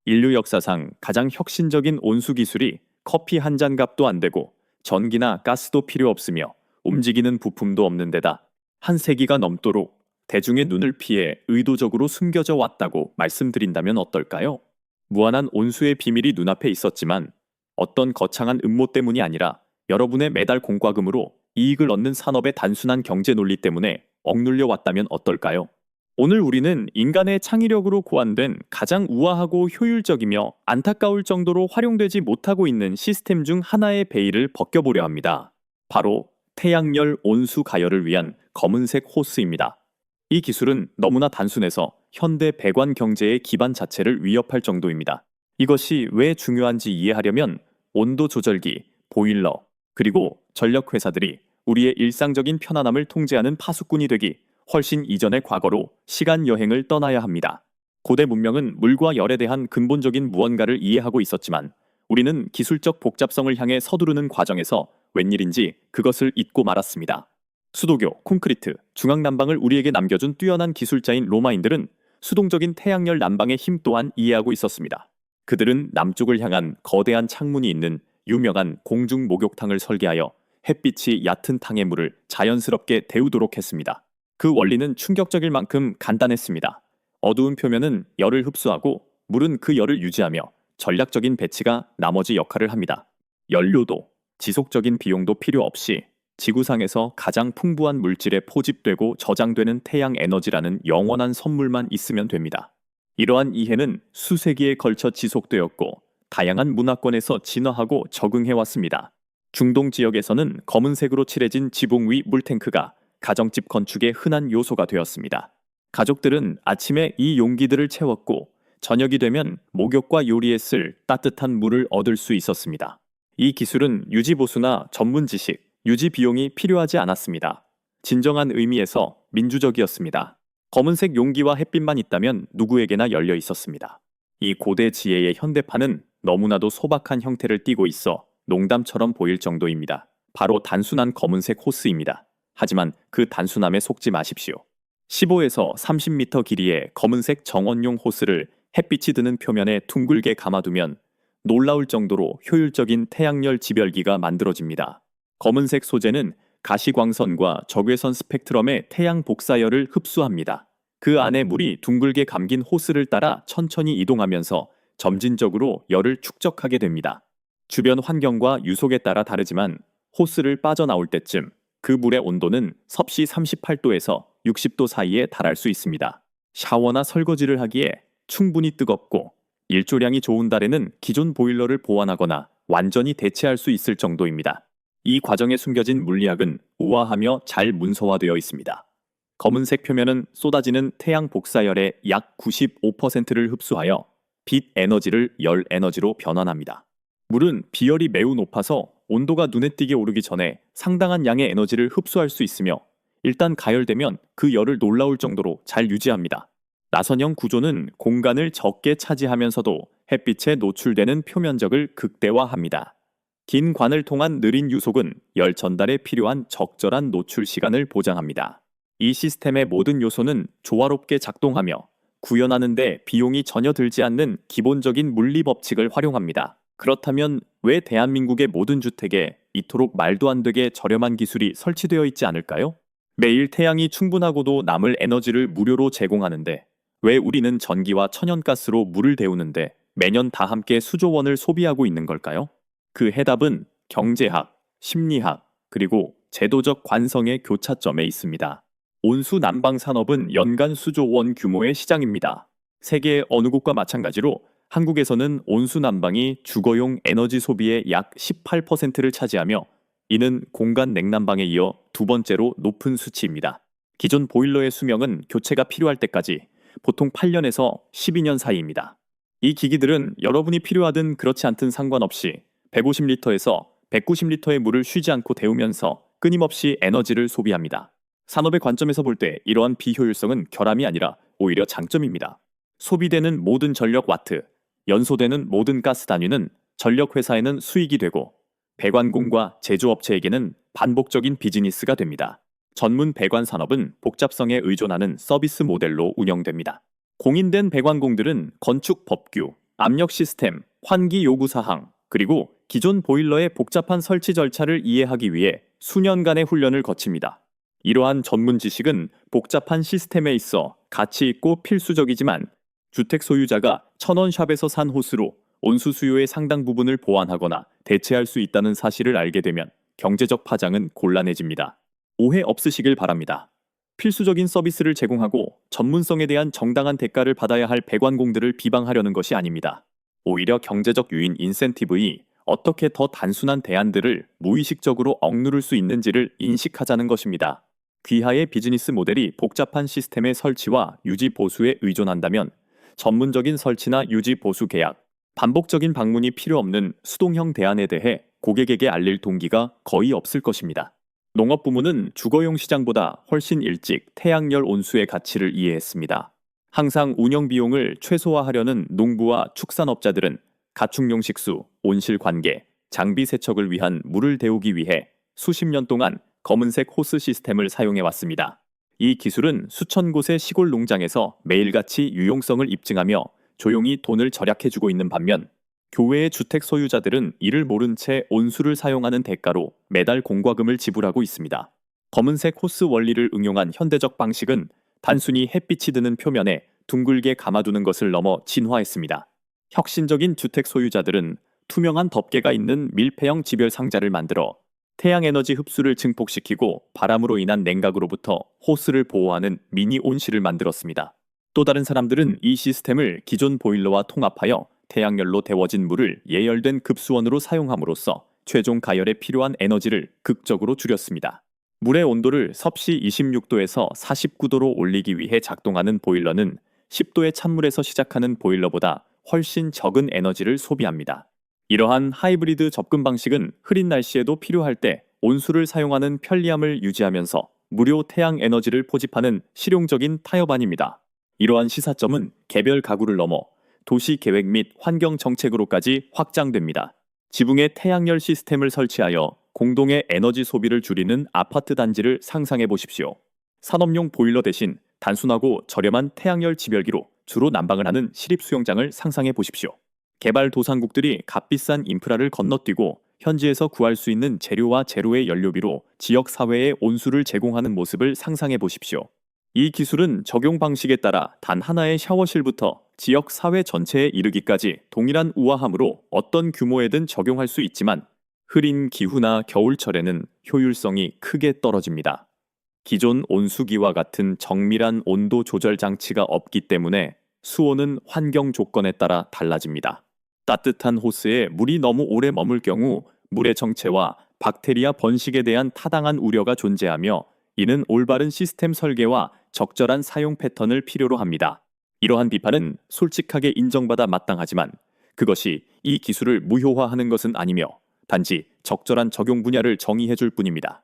인류 역사상 가장 혁신적인 온수 기술이 커피 한 잔 값도 안 되고 전기나 가스도 필요 없으며 움직이는 부품도 없는 데다 한 세기가 넘도록 대중의 눈을 피해 의도적으로 숨겨져 왔다고 말씀드린다면 어떨까요? 무한한 온수의 비밀이 눈앞에 있었지만 어떤 거창한 음모 때문이 아니라 여러분의 매달 공과금으로 이익을 얻는 산업의 단순한 경제 논리 때문에 억눌려 왔다면 어떨까요? 오늘 우리는 인간의 창의력으로 고안된 가장 우아하고 효율적이며 안타까울 정도로 활용되지 못하고 있는 시스템 중 하나의 베일을 벗겨보려 합니다. 바로 태양열 온수 가열을 위한 검은색 호스입니다. 이 기술은 너무나 단순해서 현대 배관 경제의 기반 자체를 위협할 정도입니다. 이것이 왜 중요한지 이해하려면 온도 조절기, 보일러, 그리고 전력 회사들이 우리의 일상적인 편안함을 통제하는 파수꾼이 되기 훨씬 이전의 과거로 시간 여행을 떠나야 합니다. 고대 문명은 물과 열에 대한 근본적인 무언가를 이해하고 있었지만 우리는 기술적 복잡성을 향해 서두르는 과정에서 웬일인지 그것을 잊고 말았습니다. 수도교, 콘크리트, 중앙난방을 우리에게 남겨준 뛰어난 기술자인 로마인들은 수동적인 태양열 난방의 힘 또한 이해하고 있었습니다. 그들은 남쪽을 향한 거대한 창문이 있는 유명한 공중 목욕탕을 설계하여 햇빛이 얕은 탕의 물을 자연스럽게 데우도록 했습니다. 그 원리는 충격적일 만큼 간단했습니다. 어두운 표면은 열을 흡수하고 물은 그 열을 유지하며 전략적인 배치가 나머지 역할을 합니다. 연료도, 지속적인 비용도 필요 없이 지구상에서 가장 풍부한 물질에 포집되고 저장되는 태양 에너지라는 영원한 선물만 있으면 됩니다. 이러한 이해는 수세기에 걸쳐 지속되었고 다양한 문화권에서 진화하고 적응해왔습니다. 중동 지역에서는 검은색으로 칠해진 지붕 위 물탱크가 가정집 건축의 흔한 요소가 되었습니다. 가족들은 아침에 이 용기들을 채웠고 저녁이 되면 목욕과 요리에 쓸 따뜻한 물을 얻을 수 있었습니다. 이 기술은 유지보수나 전문 지식, 유지 비용이 필요하지 않았습니다. 진정한 의미에서 민주적이었습니다. 검은색 용기와 햇빛만 있다면 누구에게나 열려 있었습니다. 이 고대 지혜의 현대판은 너무나도 소박한 형태를 띠고 있어 농담처럼 보일 정도입니다. 바로 단순한 검은색 호스입니다. 하지만 그 단순함에 속지 마십시오. 15에서 30m 길이의 검은색 정원용 호스를 햇빛이 드는 표면에 둥글게 감아두면 놀라울 정도로 효율적인 태양열 지별기가 만들어집니다. 검은색 소재는 가시광선과 적외선 스펙트럼의 태양 복사열을 흡수합니다. 그 안에 물이 둥글게 감긴 호스를 따라 천천히 이동하면서 점진적으로 열을 축적하게 됩니다. 주변 환경과 유속에 따라 다르지만 호스를 빠져나올 때쯤 그 물의 온도는 섭씨 38도에서 60도 사이에 달할 수 있습니다. 샤워나 설거지를 하기에 충분히 뜨겁고 일조량이 좋은 달에는 기존 보일러를 보완하거나 완전히 대체할 수 있을 정도입니다. 이 과정에 숨겨진 물리학은 우아하며 잘 문서화되어 있습니다. 검은색 표면은 쏟아지는 태양 복사열의 약 95%를 흡수하여 빛 에너지를 열 에너지로 변환합니다. 물은 비열이 매우 높아서 온도가 눈에 띄게 오르기 전에 상당한 양의 에너지를 흡수할 수 있으며 일단 가열되면 그 열을 놀라울 정도로 잘 유지합니다. 나선형 구조는 공간을 적게 차지하면서도 햇빛에 노출되는 표면적을 극대화합니다. 긴 관을 통한 느린 유속은 열 전달에 필요한 적절한 노출 시간을 보장합니다. 이 시스템의 모든 요소는 조화롭게 작동하며 구현하는 데 비용이 전혀 들지 않는 기본적인 물리 법칙을 활용합니다. 그렇다면 왜 대한민국의 모든 주택에 이토록 말도 안 되게 저렴한 기술이 설치되어 있지 않을까요? 매일 태양이 충분하고도 남을 에너지를 무료로 제공하는데 왜 우리는 전기와 천연가스로 물을 데우는데 매년 다 함께 수조 원을 소비하고 있는 걸까요? 그 해답은 경제학, 심리학, 그리고 제도적 관성의 교차점에 있습니다. 온수 난방 산업은 연간 수조 원 규모의 시장입니다. 세계 어느 곳과 마찬가지로 한국에서는 온수 난방이 주거용 에너지 소비의 약 18%를 차지하며 이는 공간 냉난방에 이어 두 번째로 높은 수치입니다. 기존 보일러의 수명은 교체가 필요할 때까지 보통 8년에서 12년 사이입니다. 이 기기들은 여러분이 필요하든 그렇지 않든 상관없이 150리터에서 190리터의 물을 쉬지 않고 데우면서 끊임없이 에너지를 소비합니다. 산업의 관점에서 볼 때 이러한 비효율성은 결함이 아니라 오히려 장점입니다. 소비되는 모든 전력 와트, 연소되는 모든 가스 단위는 전력 회사에는 수익이 되고 배관공과 제조업체에게는 반복적인 비즈니스가 됩니다. 전문 배관 산업은 복잡성에 의존하는 서비스 모델로 운영됩니다. 공인된 배관공들은 건축 법규, 압력 시스템, 환기 요구 사항, 그리고 기존 보일러의 복잡한 설치 절차를 이해하기 위해 수년간의 훈련을 거칩니다. 이러한 전문 지식은 복잡한 시스템에 있어 가치 있고 필수적이지만 주택 소유자가 천원샵에서 산 호스로 온수 수요의 상당 부분을 보완하거나 대체할 수 있다는 사실을 알게 되면 경제적 파장은 곤란해집니다. 오해 없으시길 바랍니다. 필수적인 서비스를 제공하고 전문성에 대한 정당한 대가를 받아야 할 배관공들을 비방하려는 것이 아닙니다. 오히려 경제적 유인 인센티브이 어떻게 더 단순한 대안들을 무의식적으로 억누를 수 있는지를 인식하자는 것입니다. 귀하의 비즈니스 모델이 복잡한 시스템의 설치와 유지 보수에 의존한다면 전문적인 설치나 유지 보수 계약, 반복적인 방문이 필요 없는 수동형 대안에 대해 고객에게 알릴 동기가 거의 없을 것입니다. 농업부문은 주거용 시장보다 훨씬 일찍 태양열 온수의 가치를 이해했습니다. 항상 운영 비용을 최소화하려는 농부와 축산업자들은 가축용 식수, 온실 관계, 장비 세척을 위한 물을 데우기 위해 수십 년 동안 검은색 호스 시스템을 사용해 왔습니다. 이 기술은 수천 곳의 시골 농장에서 매일같이 유용성을 입증하며 조용히 돈을 절약해주고 있는 반면 교외의 주택 소유자들은 이를 모른 채 온수를 사용하는 대가로 매달 공과금을 지불하고 있습니다. 검은색 호스 원리를 응용한 현대적 방식은 단순히 햇빛이 드는 표면에 둥글게 감아두는 것을 넘어 진화했습니다. 혁신적인 주택 소유자들은 투명한 덮개가 있는 밀폐형 지별 상자를 만들어 태양에너지 흡수를 증폭시키고 바람으로 인한 냉각으로부터 호스를 보호하는 미니 온실을 만들었습니다. 또 다른 사람들은 이 시스템을 기존 보일러와 통합하여 태양열로 데워진 물을 예열된 급수원으로 사용함으로써 최종 가열에 필요한 에너지를 극적으로 줄였습니다. 물의 온도를 섭씨 26도에서 49도로 올리기 위해 작동하는 보일러는 10도의 찬물에서 시작하는 보일러보다 훨씬 적은 에너지를 소비합니다. 이러한 하이브리드 접근 방식은 흐린 날씨에도 필요할 때 온수를 사용하는 편리함을 유지하면서 무료 태양 에너지를 포집하는 실용적인 타협안입니다. 이러한 시사점은 개별 가구를 넘어 도시 계획 및 환경 정책으로까지 확장됩니다. 지붕에 태양열 시스템을 설치하여 공동의 에너지 소비를 줄이는 아파트 단지를 상상해 보십시오. 산업용 보일러 대신 단순하고 저렴한 태양열 집열기로 주로 난방을 하는 시립 수영장을 상상해 보십시오. 개발도상국들이 값비싼 인프라를 건너뛰고 현지에서 구할 수 있는 재료와 제로의 연료비로 지역 사회에 온수를 제공하는 모습을 상상해 보십시오. 이 기술은 적용 방식에 따라 단 하나의 샤워실부터 지역 사회 전체에 이르기까지 동일한 우아함으로 어떤 규모에든 적용할 수 있지만 흐린 기후나 겨울철에는 효율성이 크게 떨어집니다. 기존 온수기와 같은 정밀한 온도 조절 장치가 없기 때문에 수온은 환경 조건에 따라 달라집니다. 따뜻한 호스에 물이 너무 오래 머물 경우 물의 정체와 박테리아 번식에 대한 타당한 우려가 존재하며 이는 올바른 시스템 설계와 적절한 사용 패턴을 필요로 합니다. 이러한 비판은 솔직하게 인정받아 마땅하지만 그것이 이 기술을 무효화하는 것은 아니며 단지 적절한 적용 분야를 정의해줄 뿐입니다.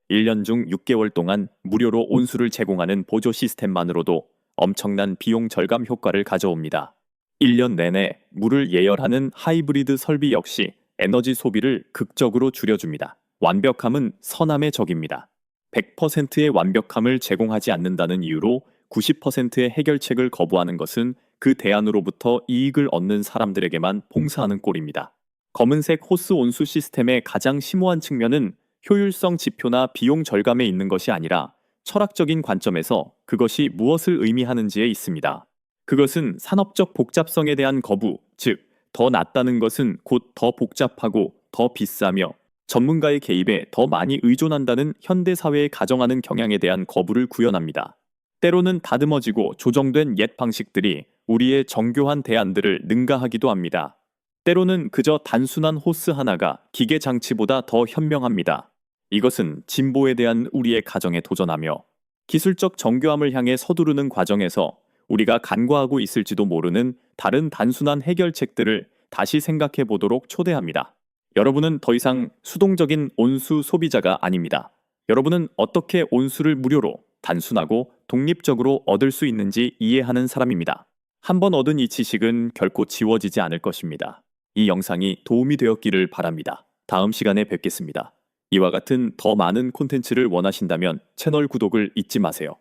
1년 중 6개월 동안 무료로 온수를 제공하는 보조 시스템만으로도 엄청난 비용 절감 효과를 가져옵니다. 1년 내내 물을 예열하는 하이브리드 설비 역시 에너지 소비를 극적으로 줄여줍니다. 완벽함은 선함의 적입니다. 100%의 완벽함을 제공하지 않는다는 이유로 90%의 해결책을 거부하는 것은 그 대안으로부터 이익을 얻는 사람들에게만 봉사하는 꼴입니다. 검은색 호스 온수 시스템의 가장 심오한 측면은 효율성 지표나 비용 절감에 있는 것이 아니라 철학적인 관점에서 그것이 무엇을 의미하는지에 있습니다. 그것은 산업적 복잡성에 대한 거부, 즉, 더 낫다는 것은 곧 더 복잡하고 더 비싸며 전문가의 개입에 더 많이 의존한다는 현대사회에 가정하는 경향에 대한 거부를 구현합니다. 때로는 다듬어지고 조정된 옛 방식들이 우리의 정교한 대안들을 능가하기도 합니다. 때로는 그저 단순한 호스 하나가 기계 장치보다 더 현명합니다. 이것은 진보에 대한 우리의 가정에 도전하며 기술적 정교함을 향해 서두르는 과정에서 우리가 간과하고 있을지도 모르는 다른 단순한 해결책들을 다시 생각해 보도록 초대합니다. 여러분은 더 이상 수동적인 온수 소비자가 아닙니다. 여러분은 어떻게 온수를 무료로, 단순하고 독립적으로 얻을 수 있는지 이해하는 사람입니다. 한번 얻은 이 지식은 결코 지워지지 않을 것입니다. 이 영상이 도움이 되었기를 바랍니다. 다음 시간에 뵙겠습니다. 이와 같은 더 많은 콘텐츠를 원하신다면 채널 구독을 잊지 마세요.